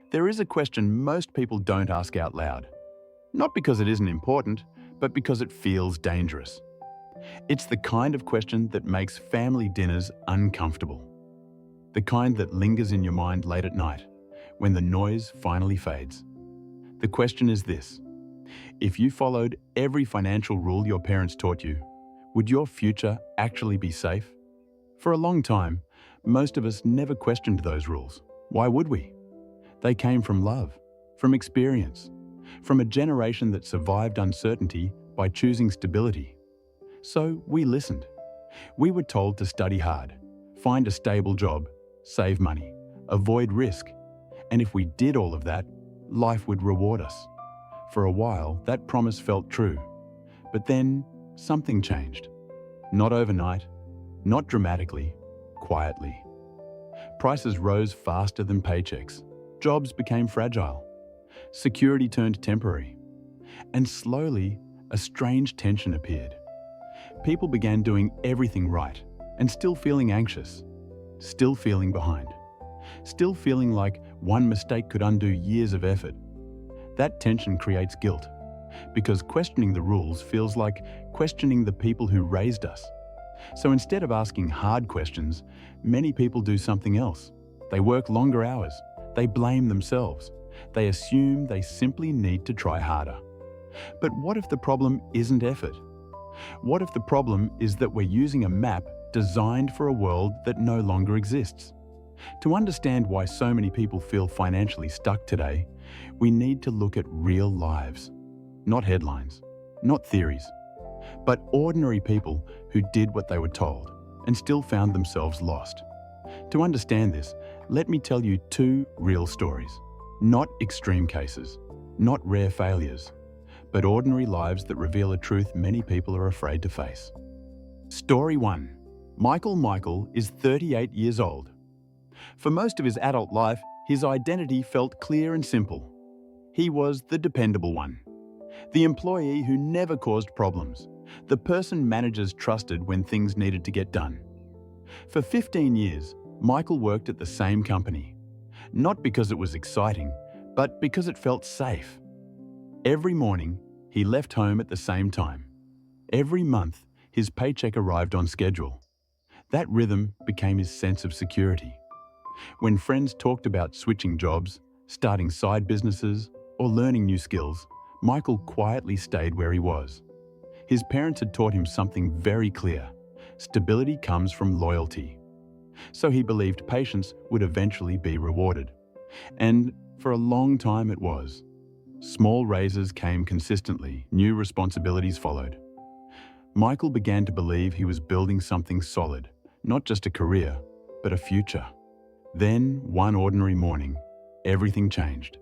There is a question most people don't ask out loud. Not because it isn't important, but because it feels dangerous. It's the kind of question that makes family dinners uncomfortable. The kind that lingers in your mind late at night, when the noise finally fades. The question is this: if you followed every financial rule your parents taught you, would your future actually be safe? For a long time, most of us never questioned those rules. Why would we? They came from love, from experience, from a generation that survived uncertainty by choosing stability. So we listened. We were told to study hard, find a stable job, save money, avoid risk. And if we did all of that, life would reward us. For a while, that promise felt true. But then, something changed. Not overnight, not dramatically, quietly. Prices rose faster than paychecks. Jobs became fragile. Security turned temporary. And slowly, a strange tension appeared. People began doing everything right and still feeling anxious, still feeling behind, still feeling like one mistake could undo years of effort. That tension creates guilt, because questioning the rules feels like questioning the people who raised us. So instead of asking hard questions, many people do something else. They work longer hours. They blame themselves. They assume they simply need to try harder. But what if the problem isn't effort? What if the problem is that we're using a map designed for a world that no longer exists? To understand why so many people feel financially stuck today, we need to look at real lives. Not headlines, not theories, but ordinary people who did what they were told and still found themselves lost. To understand this, let me tell you two real stories. Not extreme cases, not rare failures, but ordinary lives that reveal a truth many people are afraid to face. Story 1. Michael is 38 years old. For most of his adult life, his identity felt clear and simple. He was the dependable one, the employee who never caused problems, the person managers trusted when things needed to get done. For 15 years, Michael worked at the same company, not because it was exciting, but because it felt safe. Every morning, he left home at the same time. Every month, his paycheck arrived on schedule. That rhythm became his sense of security. When friends talked about switching jobs, starting side businesses, or learning new skills, Michael quietly stayed where he was. His parents had taught him something very clear: stability comes from loyalty. So he believed patience would eventually be rewarded. And for a long time it was. Small raises came consistently, new responsibilities followed. Michael began to believe he was building something solid, not just a career, but a future. Then, one ordinary morning, everything changed.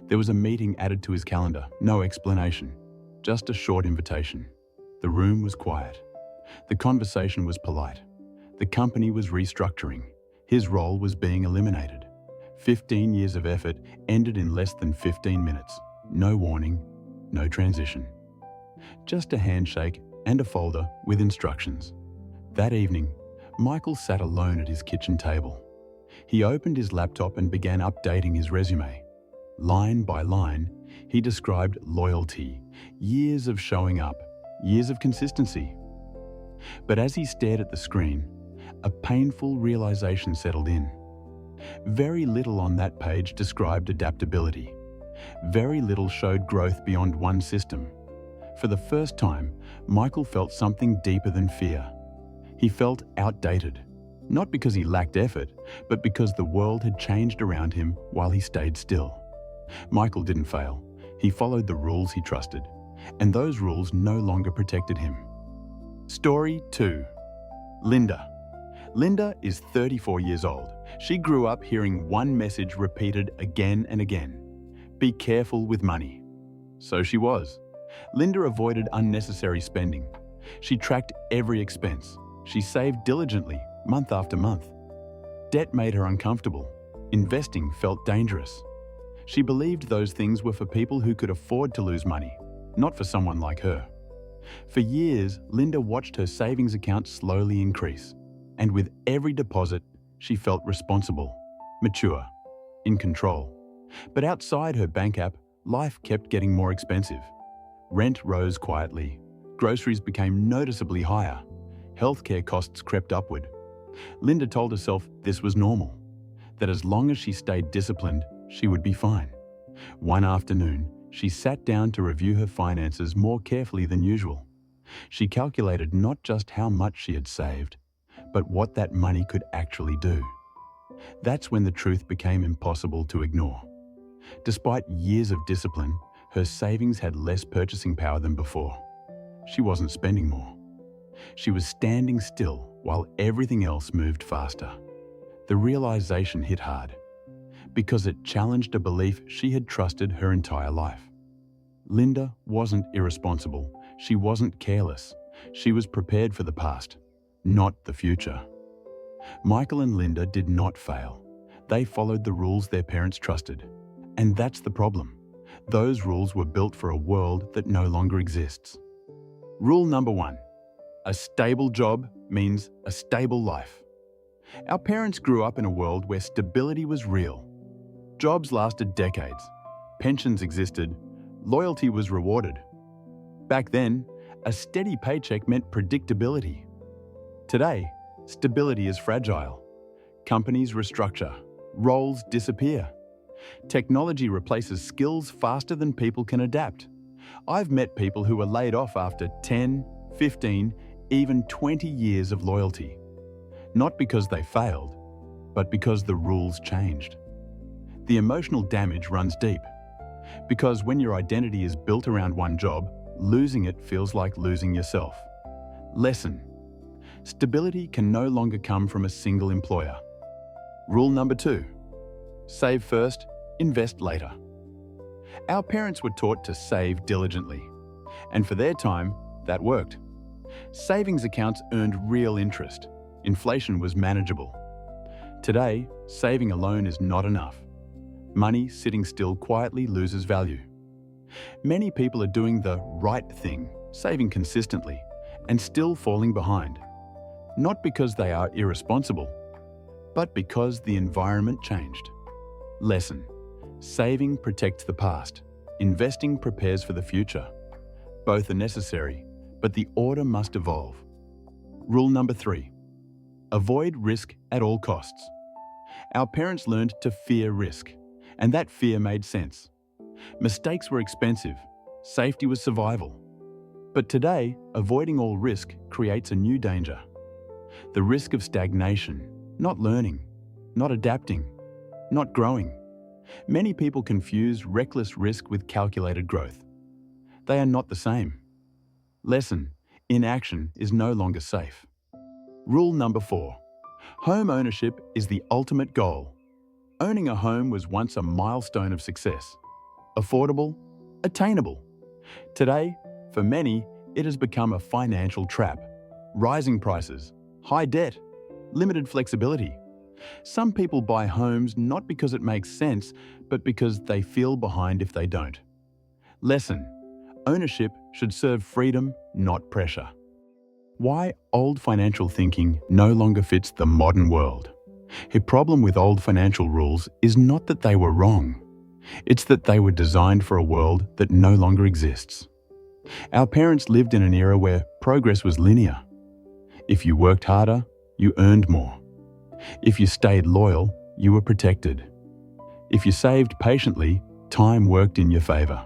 There was a meeting added to his calendar, no explanation, just a short invitation. The room was quiet. The conversation was polite. The company was restructuring. His role was being eliminated. 15 years of effort ended in less than 15 minutes. No warning, no transition. Just a handshake and a folder with instructions. That evening, Michael sat alone at his kitchen table. He opened his laptop and began updating his resume. Line by line, he described loyalty, years of showing up, years of consistency. But as he stared at the screen, a painful realization settled in. Very little on that page described adaptability. Very little showed growth beyond one system. For the first time, Michael felt something deeper than fear. He felt outdated, not because he lacked effort, but because the world had changed around him while he stayed still. Michael didn't fail. He followed the rules he trusted, and those rules no longer protected him. Story 2. Linda. Linda is 34 years old. She grew up hearing one message repeated again and again: be careful with money. So she was. Linda avoided unnecessary spending. She tracked every expense. She saved diligently, month after month. Debt made her uncomfortable. Investing felt dangerous. She believed those things were for people who could afford to lose money, not for someone like her. For years, Linda watched her savings account slowly increase. And with every deposit, she felt responsible, mature, in control. But outside her bank app, life kept getting more expensive. Rent rose quietly. Groceries became noticeably higher. Healthcare costs crept upward. Linda told herself this was normal, that as long as she stayed disciplined, she would be fine. One afternoon, she sat down to review her finances more carefully than usual. She calculated not just how much she had saved, but what that money could actually do. That's when the truth became impossible to ignore. Despite years of discipline, her savings had less purchasing power than before. She wasn't spending more. She was standing still while everything else moved faster. The realization hit hard, because it challenged a belief she had trusted her entire life. Linda wasn't irresponsible. She wasn't careless. She was prepared for the past, not the future. Michael and Linda did not fail. They followed the rules their parents trusted. And that's the problem. Those rules were built for a world that no longer exists. Rule number 1. A stable job means a stable life. Our parents grew up in a world where stability was real. Jobs lasted decades. Pensions existed. Loyalty was rewarded. Back then, a steady paycheck meant predictability. Today, stability is fragile. Companies restructure. Roles disappear. Technology replaces skills faster than people can adapt. I've met people who were laid off after 10, 15, even 20 years of loyalty. Not because they failed, but because the rules changed. The emotional damage runs deep. Because when your identity is built around one job, losing it feels like losing yourself. Lesson: stability can no longer come from a single employer. Rule number 2. Save first, invest later. Our parents were taught to save diligently, and for their time, that worked. Savings accounts earned real interest. Inflation was manageable. Today, saving alone is not enough. Money sitting still quietly loses value. Many people are doing the right thing, saving consistently, and still falling behind. Not because they are irresponsible, but because the environment changed. Lesson: saving protects the past. Investing prepares for the future. Both are necessary, but the order must evolve. Rule number 3. Avoid risk at all costs. Our parents learned to fear risk, and that fear made sense. Mistakes were expensive. Safety was survival. But today, avoiding all risk creates a new danger. The risk of stagnation, not learning, not adapting, not growing. Many people confuse reckless risk with calculated growth. They are not the same. Lesson: inaction is no longer safe. Rule number 4. Home ownership is the ultimate goal. Owning a home was once a milestone of success. Affordable, attainable. Today, for many, it has become a financial trap. Rising prices, high debt, limited flexibility. Some people buy homes not because it makes sense, but because they feel behind if they don't. Lesson: ownership should serve freedom, not pressure. Why old financial thinking no longer fits the modern world? The problem with old financial rules is not that they were wrong. It's that they were designed for a world that no longer exists. Our parents lived in an era where progress was linear. If you worked harder, you earned more. If you stayed loyal, you were protected. If you saved patiently, time worked in your favor.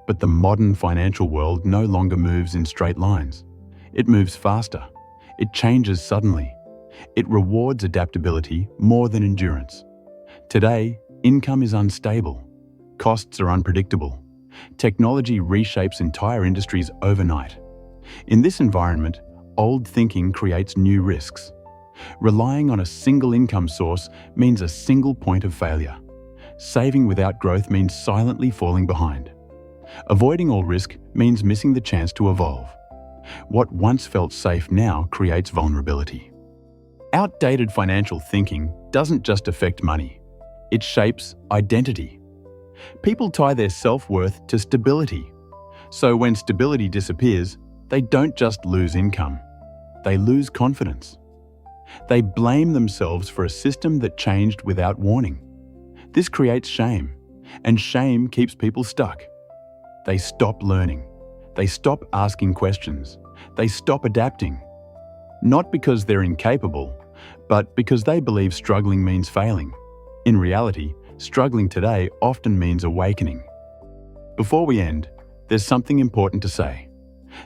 But the modern financial world no longer moves in straight lines. It moves faster. It changes suddenly. It rewards adaptability more than endurance. Today, income is unstable. Costs are unpredictable. Technology reshapes entire industries overnight. In this environment, old thinking creates new risks. Relying on a single income source means a single point of failure. Saving without growth means silently falling behind. Avoiding all risk means missing the chance to evolve. What once felt safe now creates vulnerability. Outdated financial thinking doesn't just affect money. It shapes identity. People tie their self-worth to stability. So when stability disappears, they don't just lose income. They lose confidence. They blame themselves for a system that changed without warning. This creates shame, And shame keeps people stuck. They stop learning. They stop asking questions. They stop adapting. Not because they're incapable, but because they believe struggling means failing. In reality, struggling today often means awakening. Before we end, there's something important to say.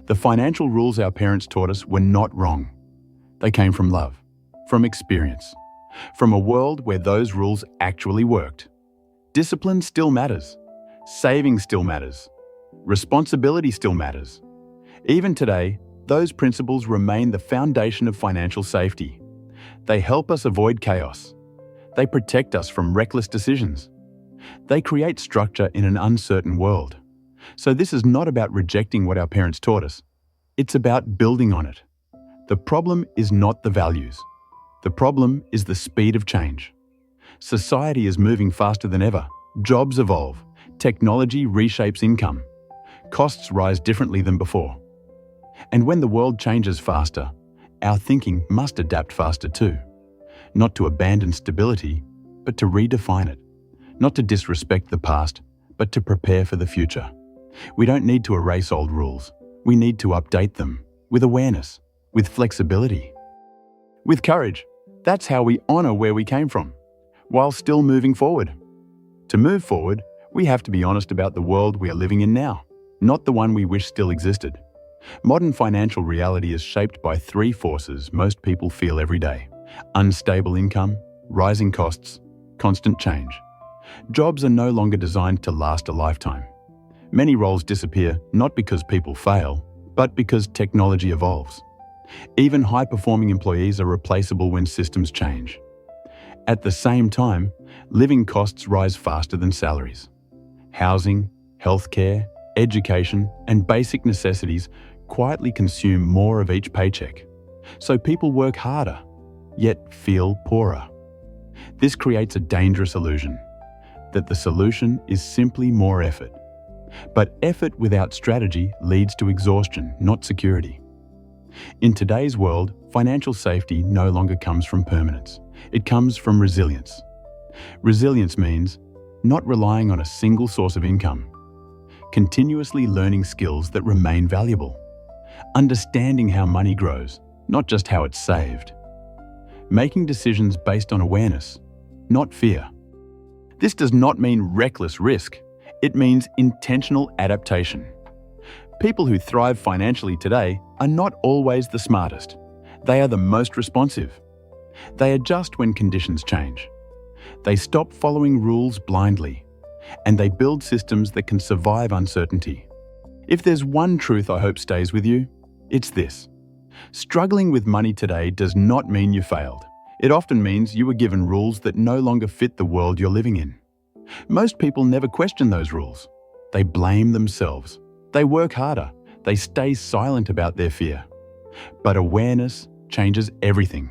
The financial rules our parents taught us were not wrong. They came from love, from experience, from a world where those rules actually worked. Discipline still matters. Saving still matters. Responsibility still matters. Even today, those principles remain the foundation of financial safety. They help us avoid chaos. They protect us from reckless decisions. They create structure in an uncertain world. So this is not about rejecting what our parents taught us. It's about building on it. The problem is not the values. The problem is the speed of change. Society is moving faster than ever. Jobs evolve. Technology reshapes income. Costs rise differently than before. And when the world changes faster, our thinking must adapt faster too. Not to abandon stability, but to redefine it. Not to disrespect the past, but to prepare for the future. We don't need to erase old rules. We need to update them with awareness, with flexibility, with courage. That's how we honor where we came from, while still moving forward. To move forward, we have to be honest about the world we are living in now, not the one we wish still existed. Modern financial reality is shaped by three forces most people feel every day: unstable income, rising costs, constant change. Jobs are no longer designed to last a lifetime. Many roles disappear not because people fail, but because technology evolves. Even high-performing employees are replaceable when systems change. At the same time, living costs rise faster than salaries. Housing, healthcare, education, and basic necessities quietly consume more of each paycheck. So people work harder, yet feel poorer. This creates a dangerous illusion that the solution is simply more effort. But effort without strategy leads to exhaustion, not security. In today's world, financial safety no longer comes from permanence. It comes from resilience. Resilience means not relying on a single source of income, continuously learning skills that remain valuable, understanding how money grows, not just how it's saved, making decisions based on awareness, not fear. This does not mean reckless risk. It means intentional adaptation. People who thrive financially today are not always the smartest. They are the most responsive. They adjust when conditions change. They stop following rules blindly, and they build systems that can survive uncertainty. If there's one truth I hope stays with you, it's this. Struggling with money today does not mean you failed. It often means you were given rules that no longer fit the world you're living in. Most people never question those rules. They blame themselves. They work harder. They stay silent about their fear. But awareness changes everything.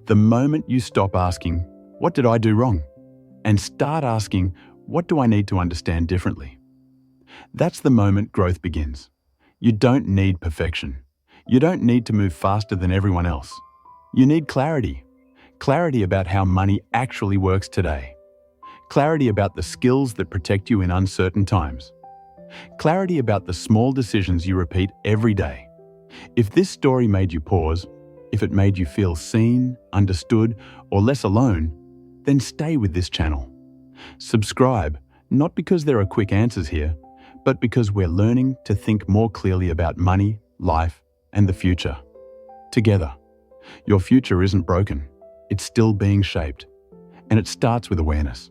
The moment you stop asking, "What did I do wrong?" and start asking, "What do I need to understand differently?" That's the moment growth begins. You don't need perfection. You don't need to move faster than everyone else. You need clarity. Clarity about how money actually works today. Clarity about the skills that protect you in uncertain times. Clarity about the small decisions you repeat every day. If this story made you pause, if it made you feel seen, understood, or less alone, then stay with this channel. Subscribe, not because there are quick answers here, but because we're learning to think more clearly about money, life, and the future. Together. Your future isn't broken. It's still being shaped. And it starts with awareness.